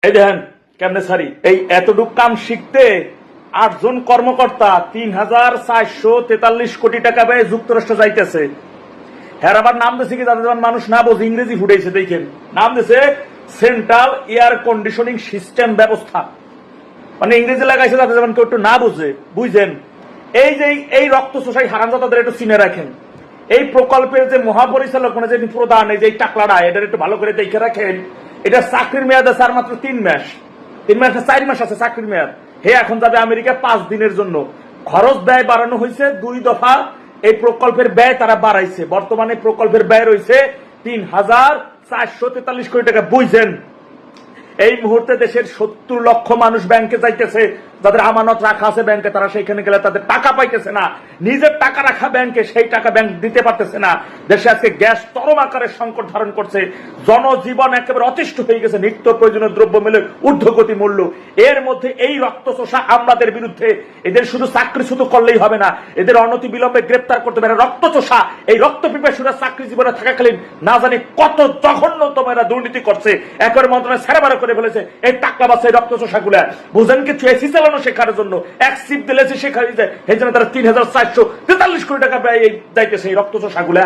এই দেখেন কেমনে সারি এই এতটুক কাম শিখতে ৮ জন কর্মকর্তা ৩,৪৪৩ কোটি টাকা ব্যয় যুক্তরাষ্ট্র যাইতেছে। হ্যাঁ আবার নাম দিয়েছে কি যাদের মানুষ না বোঝে, ইংরেজি ফুটাইছে দেখেন, নাম দিয়েছে সেন্ট্রাল এয়ার কন্ডিশনিং সিস্টেম ব্যবস্থা, মানে ইংরেজি লাগাইছে যাতে যেমন কেউ একটু না বুঝে। বুঝছেন? এই যে এই রক্ত শোষাই হারামজাদাদের একটু চিনে রাখেন। এই প্রকল্পের যে মহাপরিচালক মানে যে প্রধান, এই যে টাকলাটা, এটার একটু ভালো করে দেখে রাখেন। এটা চাকরির মেয়াদ আছে আর মাত্র ৩ মাস, ৪ মাস আছে চাকরির মেয়াদ। হে এখন যাবে আমেরিকা ৫ দিনের জন্য। খরচ ব্যয় বাড়ানো হয়েছে ২ দফা। এই প্রকল্পের ব্যয় তারা বাড়াইছে। বর্তমানে প্রকল্পের ব্যয় রয়েছে ৩,৪৪৩ কোটি টাকা। বুঝছেন? এই মুহূর্তে দেশের ৭০ লক্ষ মানুষ ব্যাংকে যাইতেছে, যাদের আমানত রাখা আছে ব্যাংকে, তারা সেইখানে গেলে তাদের টাকা পাইতেছে না। নিজের টাকা রাখা ব্যাংকে সেই টাকা ব্যাংক দিতে পারতেছে না। দেশে আজকে গ্যাস চরম আকারের সংকট ধারণ করছে। জনজীবন একেবারে অতিষ্ঠ হয়ে গেছে। নিত্য প্রয়োজনীয় দ্রব্য মূল্যের ঊর্ধ্বগতি মূল্য। এর মধ্যে এই রক্তচোষা আমলাদের বিরুদ্ধে এদের শুধু চাকরি শুধু করলেই হবে না, এদের অনতি বিলম্বে গ্রেপ্তার করতে পারে। রক্তচোষা এই রক্ত পিপাসুরা চাকরি জীবনে থাকাকালীন না জানি কত জঘন্যতম এরা দুর্নীতি করছে। একবার মন্ত্রণালয় ছেড়ে করে ফেলেছে এই টাকা বাচ্চা এই রক্তচোষা গুলা। বুঝেন কিছু এসি চালানো শেখার জন্য এক সিপ দিলে শেখা যায়, এই জন্য তারা ৩,৪৪৩ কোটি টাকা ব্যয় যাইতেছে এই রক্তচোষা গুলা।